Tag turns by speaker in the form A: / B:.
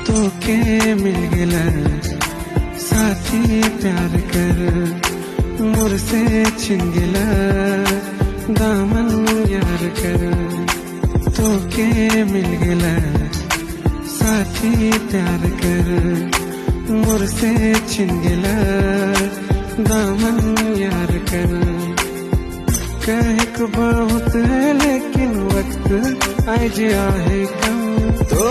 A: तो के मिल गया साथी प्यार कर मुझसे छिन गया दामन यार कर तो के मिल गया साथी प्यार कर मुझसे छिन गया दामन यार कर कह को बहुत है लेकिन वक्त आज आहे कम तो